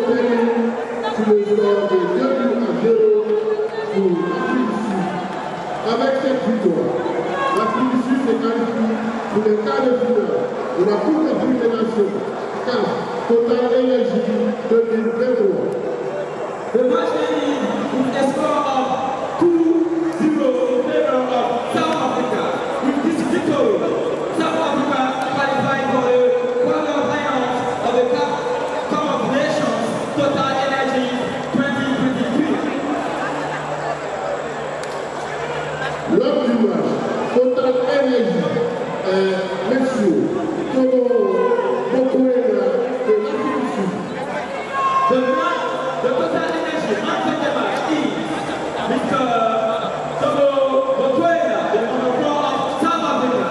sur le score de 2-0 pour l'Afrique du Sud. Avec cette victoire, l'Afrique du Sud se qualifie pour les quarts de finale de la Coupe d'Afrique des Nations, CAF Total Énergie 2023. The match ended with a score of 2-0 in favor of South Africa. With this victory, South Africa qualified for the quarterfinals of the Cup of Nations Total Energy 2023. L'homme du match, Total Energy, messieurs, Togo Mokoena de l'Afrique du Sud. The Total Energy man of the match is Mr. Togo Mokoena, the number 4 of South Africa.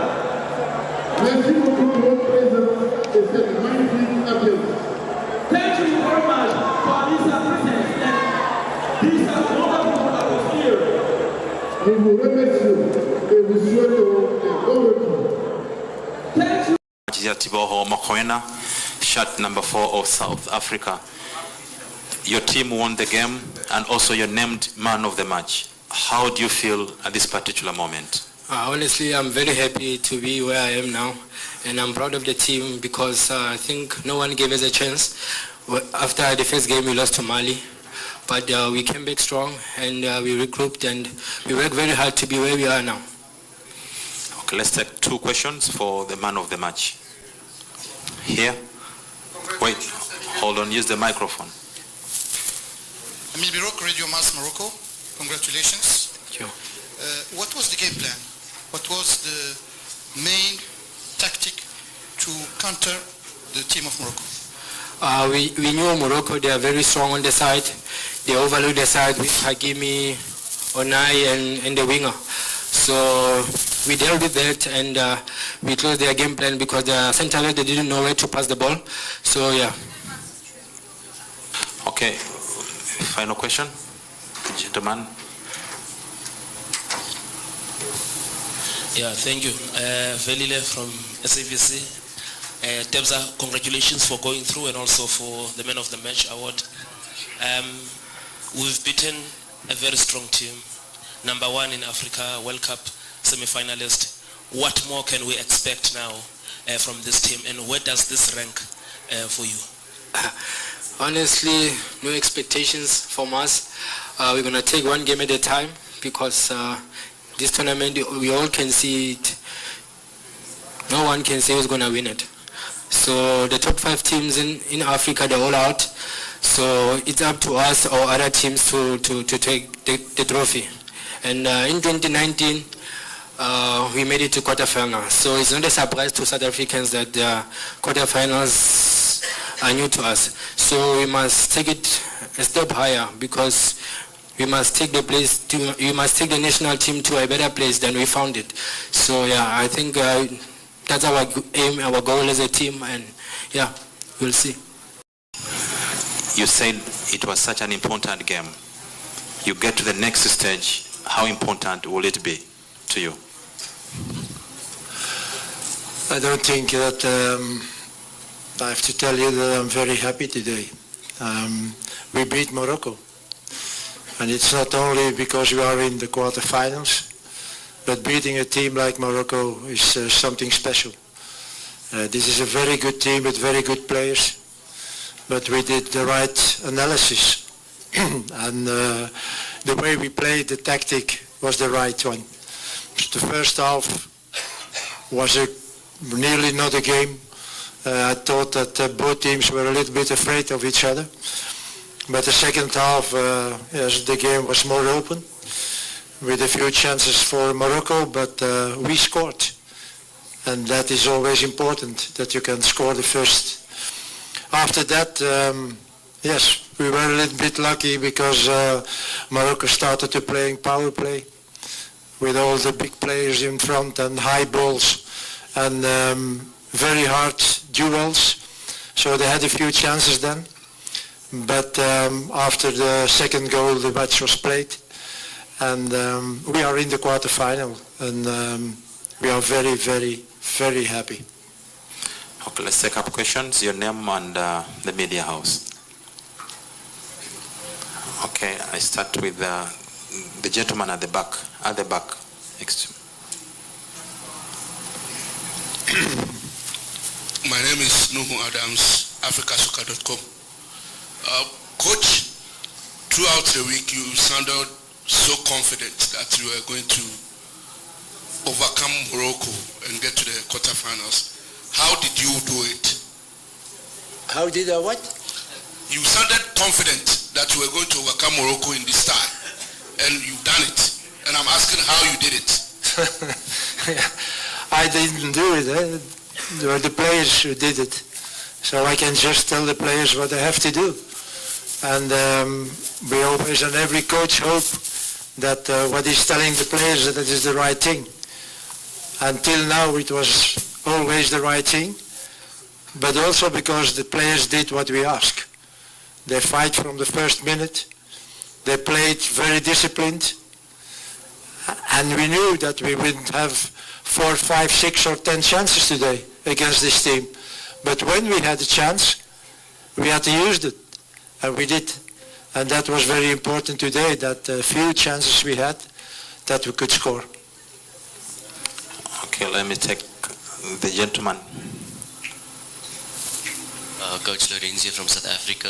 Merci beaucoup pour votre présence et cette magnifique ambiance. Thank you very much for this presence and this wonderful atmosphere. Nous vous remercions et vous souhaitons un bon retour. Thank you. Tiboho Mokoena, shirt number 4 of South Africa. Your team won the game and also you're named man of the match. How do you feel at this particular moment? Honestly, I'm very happy to be where I am now, and I'm proud of the team because I think no one gave us a chance. After the first game, we lost to Mali, but we came back strong and we regrouped and we worked very hard to be where we are now. Okay, let's take 2 questions for the man of the match. Here. Wait, hold on, use the microphone. Emile Birouk, Radio Mass Morocco. Congratulations. Thank you. What was the game plan? What was the main tactic to counter the team of Morocco? We knew Morocco, they are very strong on the side. They overload the side with Hakimi, Onai and the winger. So we dealt with that and we closed their game plan because the center back, they didn't know where to pass the ball. So yeah. Okay, final question, gentlemen. Yeah, thank you. Velile from SABC. Tebza, congratulations for going through and also for the Man of the Match award. We've beaten a very strong team, number 1 in Africa, World Cup semi-finalist. What more can we expect now from this team, and where does this rank for you? Honestly, no expectations from us. We're going to take one game at a time because this tournament, we all can see it. No one can say who's going to win it. So the top 5 teams in Africa, they're all out. So it's up to us or other teams to take the trophy. And in 2019, we made it to quarterfinals. So it's not a surprise to South Africans that the quarterfinals are new to us. So we must take it a step higher because we must take we must take the national team to a better place than we found it. So yeah, I think that's our aim, our goal as a team, and yeah, we'll see. You said it was such an important game. You get to the next stage, how important will it be to you? I don't think that I have to tell you that I'm very happy today. We beat Morocco. And it's not only because we are in the quarterfinals, but beating a team like Morocco is something special. This is a very good team with very good players, but we did the right analysis. And the way we played, the tactic was the right one. The first half was nearly not a game. I thought that both teams were a little bit afraid of each other. But the second half, yes, the game was more open, with a few chances for Morocco, but we scored. And that is always important, that you can score the first. After that, yes, we were a little bit lucky because Morocco started to playing power play with all the big players in front and high balls and very hard duels. So they had a few chances then. But after the second goal, the match was played, and we are in the quarterfinal, and we are very, very, very happy. Okay, let's take up questions. Your name and the media house. Okay, I start with the gentleman at the back. At the back, next. My name is Nuhu Adams, AfricaSoccer.com. Coach, throughout the week you sounded so confident that you were going to overcome Morocco and get to the quarterfinals. How did you do it? How did I what? You sounded confident that you were going to overcome Morocco in this time, and you've done it. And I'm asking how you did it. I didn't do it. There were the players who did it. So I can just tell the players what they have to do. And we always, and every coach, hope that what he's telling the players that it is the right thing. Until now it was always the right thing, but also because the players did what we asked. They fight from the first minute. They played very disciplined. And we knew that we wouldn't have 4, 5, 6 or 10 chances today against this team. But when we had a chance, we had to use it. And we did. And that was very important today, that few chances we had, that we could score. Okay, let me take the gentleman. Coach Lorenzo from South Africa.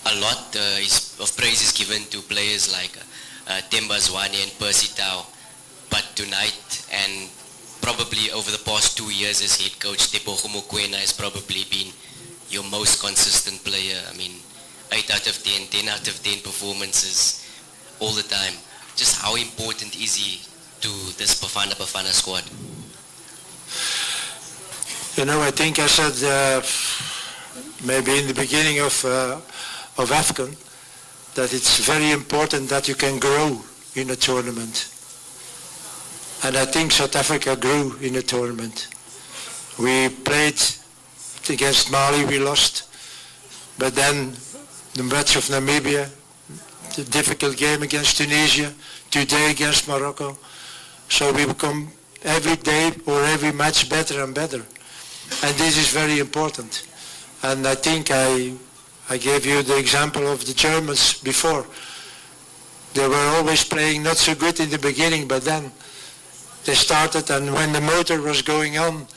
A lot of praise is given to players like Themba Zwane and Percy Tau, but tonight and probably over the past 2 years as head coach, Tebogo Mokoena has probably been your most consistent player. I mean, 8 out of 10, 10 out of 10 performances all the time. Just how important is he to this Bafana squad? You know, I think I said maybe in the beginning of AFCON that it's very important that you can grow in a tournament. And I think South Africa grew in a tournament. We played against Mali, we lost. But then the match of Namibia, the difficult game against Tunisia, today against Morocco. So we become every day or every match better and better. And this is very important. And I think I gave you the example of the Germans before. They were always playing not so good in the beginning, but then they started, and when the motor was going on,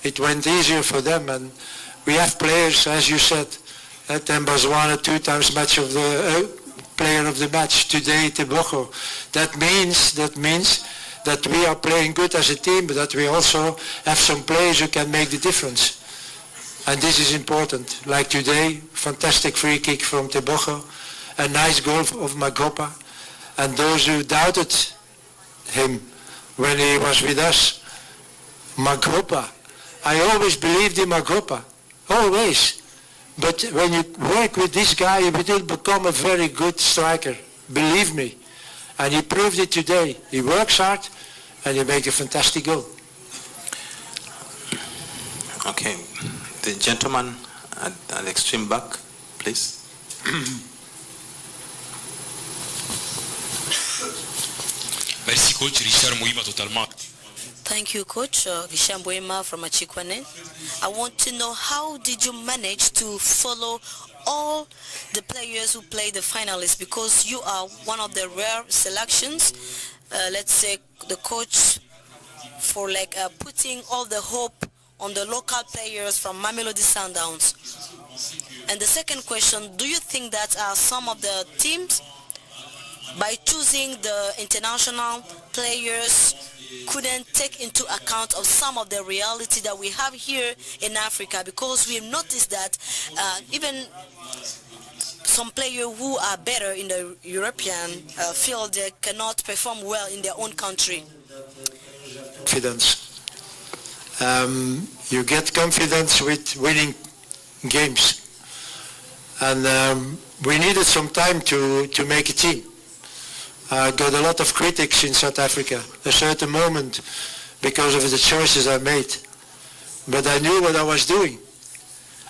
it went easier for them. And we have players, as you said, Themba Zwane 2 times match of the player of the match, today Tebogo. That means that we are playing good as a team, but that we also have some players who can make the difference. And this is important. Like today, fantastic free kick from Tebogo, a nice goal of Magopa. And those who doubted him when he was with us, Magopa. I always believed in Magopa, always. But when you work with this guy, you will become a very good striker, believe me. And he proved it today. He works hard and he makes a fantastic goal. Okay, the gentleman at the extreme back, please. Merci coach, Richard Mouima totalement. Thank you, Coach Gishamboema from Achikwane. I want to know, how did you manage to follow all the players who played the finalists, because you are one of the rare selections, let's say the coach for putting all the hope on the local players from Mamelodi Sundowns. And the second question, do you think that some of the teams, by choosing the international players, couldn't take into account of some of the reality that we have here in Africa? Because we've noticed that even some players who are better in the European field, they cannot perform well in their own country. Confidence. You get confidence with winning games. And we needed some time to make a team. I got a lot of critics in South Africa, a certain moment, because of the choices I made. But I knew what I was doing.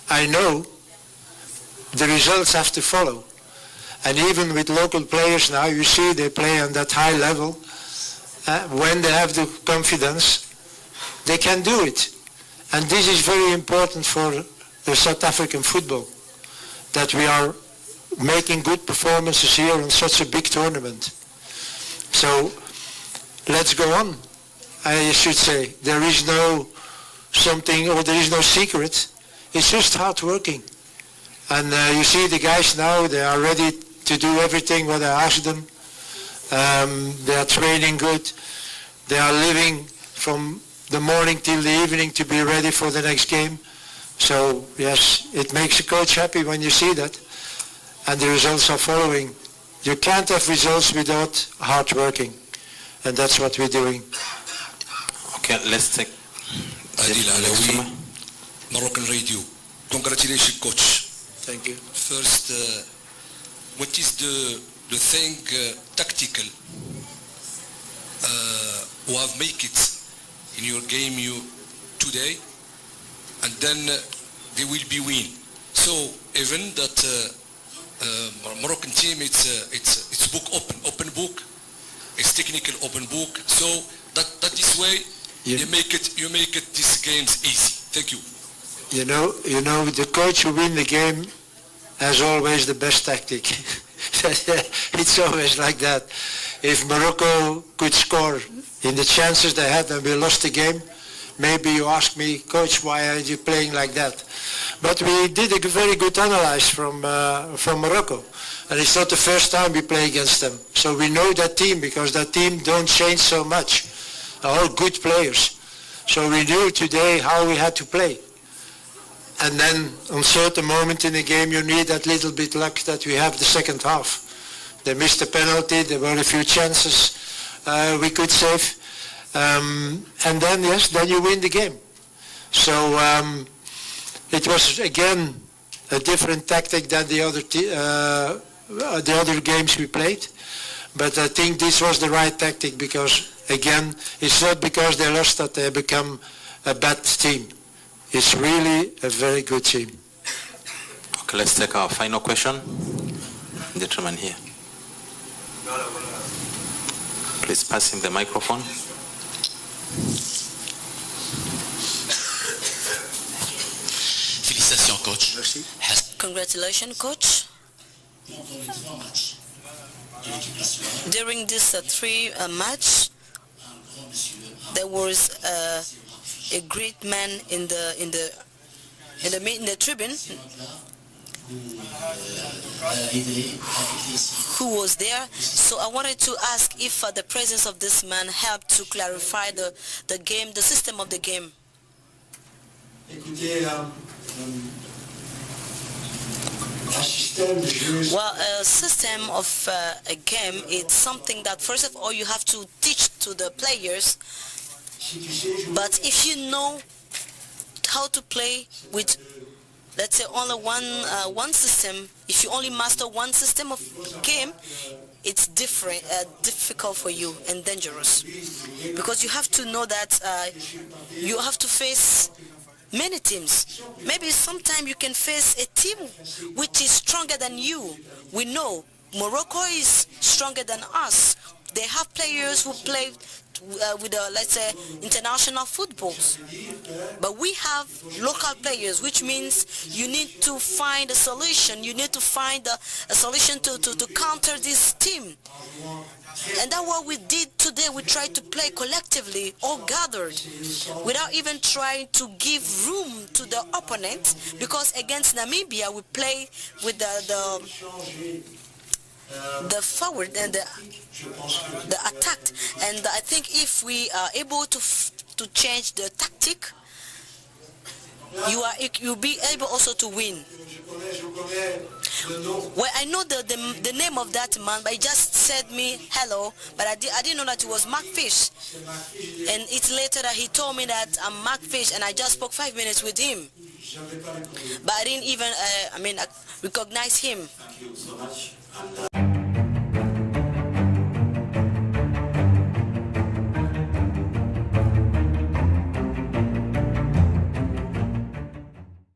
I know the results have to follow. And even with local players now, you see they play on that high level. When they have the confidence, they can do it. And this is very important for the South African football, that we are making good performances here in such a big tournament. So let's go on, I should say. There is no something, or there is no secret. It's just hard working. And you see the guys now, they are ready to do everything what I ask them. They are training good. They are living from the morning till the evening to be ready for the next game. So yes, it makes a coach happy when you see that. And the results are following. You can't have results without hard working. And that's what we're doing. Okay, let's take Adil Alawi, Moroccan Radio. Congratulations, coach. Thank you. First, what is the thing tactical who have make it in your game today, and then they will be win. So even that Moroccan team, it's book open book, it's technical open book. So that is way you make it these games easy. Thank you. You know, the coach who win the game has always the best tactic. It's always like that. If Morocco could score in the chances they had and we lost the game, maybe you ask me, coach, why are you playing like that? But we did a very good analysis from Morocco, and it's not the first time we play against them. So we know that team, because that team don't change so much. All good players. So we knew today how we had to play. And then on certain moment in the game you need that little bit luck that we have the second half. They missed a penalty, there were a few chances we could save. And then, yes, then you win the game. So it was again a different tactic than the other games we played. But I think this was the right tactic, because again, it's not because they lost that they become a bad team. It's really a very good team. Okay, let's take our final question. Gentleman here. Please pass him the microphone. Félicitations, coach. Merci. Congratulations, coach. During this three match, there was a great man in the tribune who was there. So I wanted to ask if the presence of this man helped to clarify the game, the system of the game. Well, a system of a game, it's something that first of all you have to teach to the players. But if you know how to play with, let's say, only one system, if you only master one system of game, it's difficult for you and dangerous, because you have to know that you have to face many teams. Maybe sometime you can face a team which is stronger than you. We know Morocco is stronger than us. They have players who play with, let's say, international footballs. But we have local players, which means you need to find a solution. You need to find a solution to counter this team. And that's what we did today. We tried to play collectively, all gathered, without even trying to give room to the opponent, because against Namibia we play with the forward and the attack. And I think if we are able to change the tactic, you'll be able also to win. Well, I know the name of that man, but he just said me hello, but I didn't know that it was Mark Fish. And it's later that he told me that I'm Mark Fish, and I just spoke 5 minutes with him. But I didn't even, recognize him. Thank you so much.